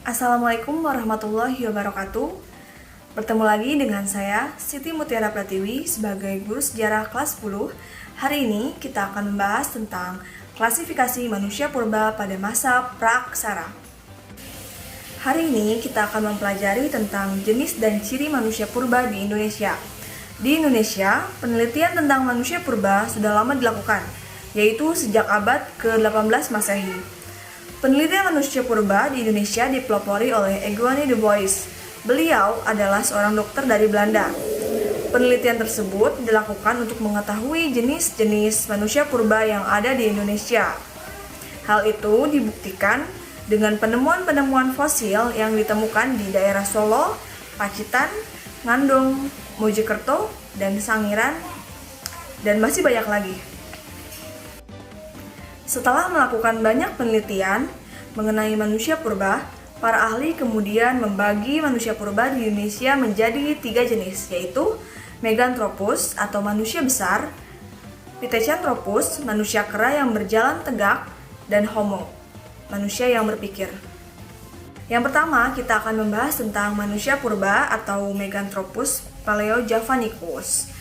Assalamualaikum warahmatullahi wabarakatuh. Bertemu lagi dengan saya, Siti Mutiara Pratiwi, sebagai guru sejarah kelas 10. Hari ini kita akan membahas tentang klasifikasi manusia purba pada masa Praaksara. Hari ini kita akan mempelajari tentang jenis dan ciri manusia purba di Indonesia. Di Indonesia, penelitian tentang manusia purba sudah lama dilakukan, yaitu sejak abad ke-18 Masehi. Penelitian manusia purba di Indonesia dipelopori oleh Eugène de Bois. Beliau adalah seorang dokter dari Belanda. Penelitian tersebut dilakukan untuk mengetahui jenis-jenis manusia purba yang ada di Indonesia. Hal itu dibuktikan dengan penemuan-penemuan fosil yang ditemukan di daerah Solo, Pacitan, Ngandung, Mojokerto, dan Sangiran, dan masih banyak lagi. Setelah melakukan banyak penelitian mengenai manusia purba, para ahli kemudian membagi manusia purba di Indonesia menjadi 3 jenis, yaitu Meganthropus atau manusia besar, Pithecanthropus, manusia kera yang berjalan tegak, dan Homo, manusia yang berpikir. Yang pertama, kita akan membahas tentang manusia purba atau Meganthropus paleojavanicus.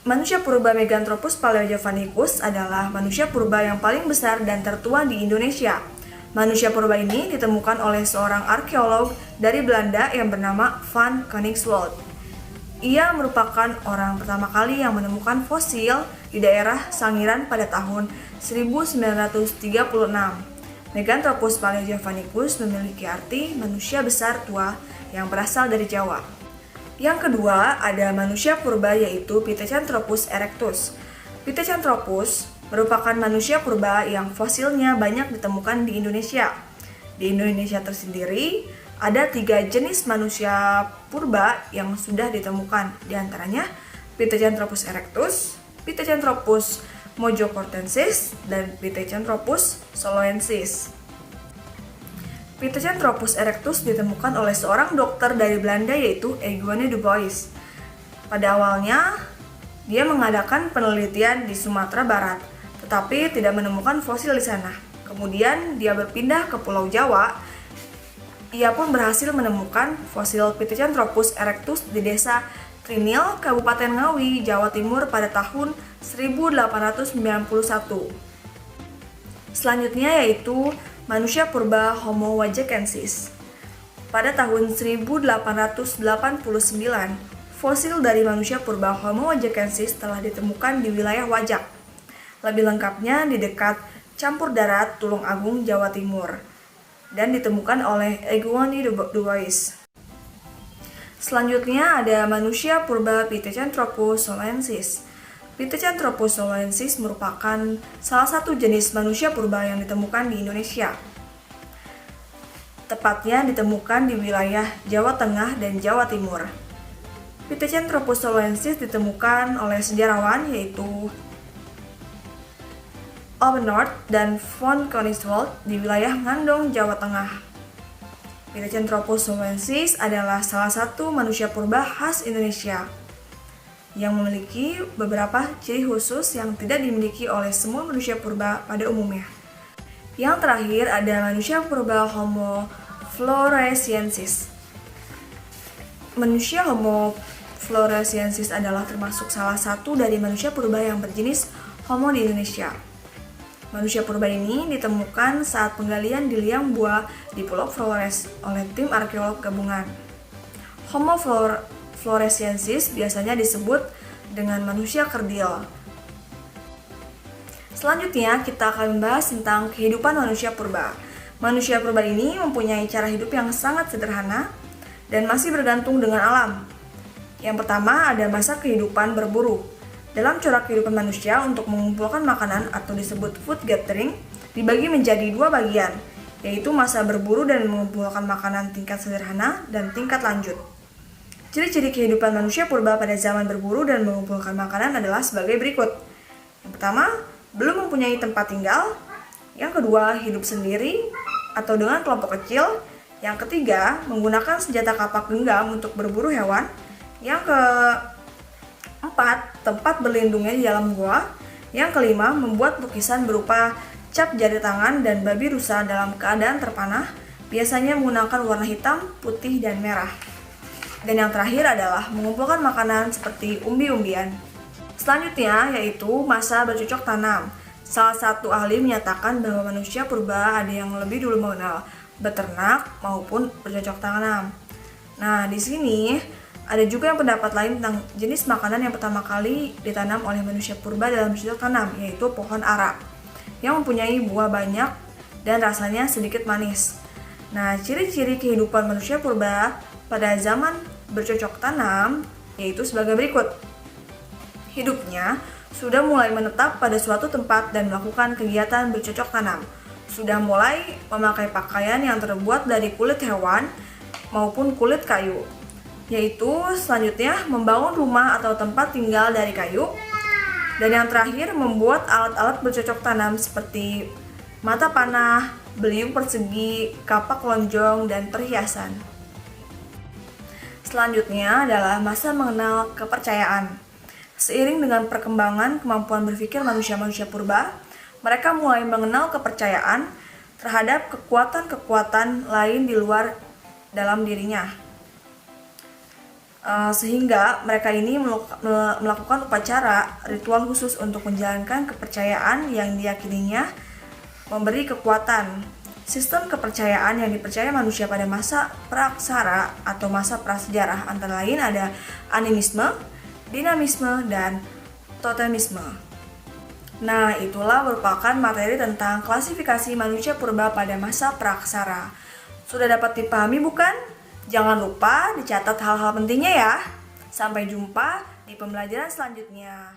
Manusia purba Meganthropus paleojavanicus adalah manusia purba yang paling besar dan tertua di Indonesia. Manusia purba ini ditemukan oleh seorang arkeolog dari Belanda yang bernama Van Koningswald. Ia merupakan orang pertama kali yang menemukan fosil di daerah Sangiran pada tahun 1936. Meganthropus paleojavanicus memiliki arti manusia besar tua yang berasal dari Jawa. Yang kedua, ada manusia purba yaitu Pithecanthropus erectus. Pithecanthropus merupakan manusia purba yang fosilnya banyak ditemukan di Indonesia. Di Indonesia tersendiri, ada 3 jenis manusia purba yang sudah ditemukan, di antaranya Pithecanthropus erectus, Pithecanthropus mojocortensis, dan Pithecanthropus soloensis. Pithecanthropus erectus ditemukan oleh seorang dokter dari Belanda yaitu Eugène de Bois. Pada awalnya, dia mengadakan penelitian di Sumatera Barat, tetapi tidak menemukan fosil di sana. Kemudian dia berpindah ke Pulau Jawa. Ia pun berhasil menemukan fosil Pithecanthropus erectus di desa Trinil, Kabupaten Ngawi, Jawa Timur pada tahun 1891. Selanjutnya yaitu manusia purba Homo wajakensis. Pada tahun 1889, fosil dari manusia purba Homo wajakensis telah ditemukan di wilayah Wajak. Lebih lengkapnya di dekat Campur Darat, Tulungagung, Jawa Timur, dan ditemukan oleh Eugène de Bois. Selanjutnya ada manusia purba Pithecanthropus soloensis. Pithecanthropus soloensis merupakan salah satu jenis manusia purba yang ditemukan di Indonesia. Tepatnya ditemukan di wilayah Jawa Tengah dan Jawa Timur. Pithecanthropus soloensis ditemukan oleh sejarawan yaitu Obernoth dan Van Koningswald di wilayah Ngandung, Jawa Tengah. Pithecanthropus soloensis adalah salah satu manusia purba khas Indonesia yang memiliki beberapa ciri khusus yang tidak dimiliki oleh semua manusia purba pada umumnya. Yang terakhir ada manusia purba Homo floresiensis. Manusia Homo floresiensis adalah termasuk salah satu dari manusia purba yang berjenis Homo di Indonesia. Manusia purba ini ditemukan saat penggalian di liang buah di Pulau Flores oleh tim arkeolog gabungan. Homo floresiensis biasanya disebut dengan manusia kerdil. Selanjutnya kita akan membahas tentang kehidupan manusia purba. Manusia purba ini mempunyai cara hidup yang sangat sederhana dan masih bergantung dengan alam. Yang pertama ada masa kehidupan berburu. Dalam corak kehidupan manusia untuk mengumpulkan makanan atau disebut food gathering dibagi menjadi 2 bagian, yaitu masa berburu dan mengumpulkan makanan tingkat sederhana dan tingkat lanjut. Ciri-ciri kehidupan manusia purba pada zaman berburu dan mengumpulkan makanan adalah sebagai berikut. Yang pertama, belum mempunyai tempat tinggal. Yang kedua, hidup sendiri atau dengan kelompok kecil. Yang ketiga, menggunakan senjata kapak genggam untuk berburu hewan. Yang keempat, tempat berlindungnya di dalam gua. Yang kelima, membuat lukisan berupa cap jari tangan dan babi rusa dalam keadaan terpanah. biasanya menggunakan warna hitam, putih, dan merah. Dan yang terakhir adalah mengumpulkan makanan seperti umbi-umbian. Selanjutnya yaitu masa bercocok tanam. Salah satu ahli menyatakan bahwa manusia purba ada yang lebih dulu mengenal beternak maupun bercocok tanam. Nah, di sini ada juga yang pendapat lain tentang jenis makanan yang pertama kali ditanam oleh manusia purba dalam bercocok tanam, yaitu pohon ara, yang mempunyai buah banyak dan rasanya sedikit manis. Nah, ciri-ciri kehidupan manusia purba pada zaman bercocok tanam yaitu sebagai berikut. Hidupnya sudah mulai menetap pada suatu tempat dan melakukan kegiatan bercocok tanam. Sudah mulai memakai pakaian yang terbuat dari kulit hewan maupun kulit kayu. Yaitu selanjutnya membangun rumah atau tempat tinggal dari kayu. Dan yang terakhir membuat alat-alat bercocok tanam seperti mata panah, beliung persegi, kapak lonjong, dan perhiasan. Selanjutnya adalah masa mengenal kepercayaan. Seiring dengan perkembangan kemampuan berpikir manusia-manusia purba, mereka mulai mengenal kepercayaan terhadap kekuatan-kekuatan lain di luar dalam dirinya. Sehingga mereka ini melakukan upacara ritual khusus untuk menjalankan kepercayaan yang diyakininya memberi kekuatan. Sistem kepercayaan yang dipercaya manusia pada masa praaksara atau masa prasejarah antara lain ada animisme, dinamisme, dan totemisme. Nah, itulah merupakan materi tentang klasifikasi manusia purba pada masa praaksara. Sudah dapat dipahami bukan? Jangan lupa dicatat hal-hal pentingnya ya. Sampai jumpa di pembelajaran selanjutnya.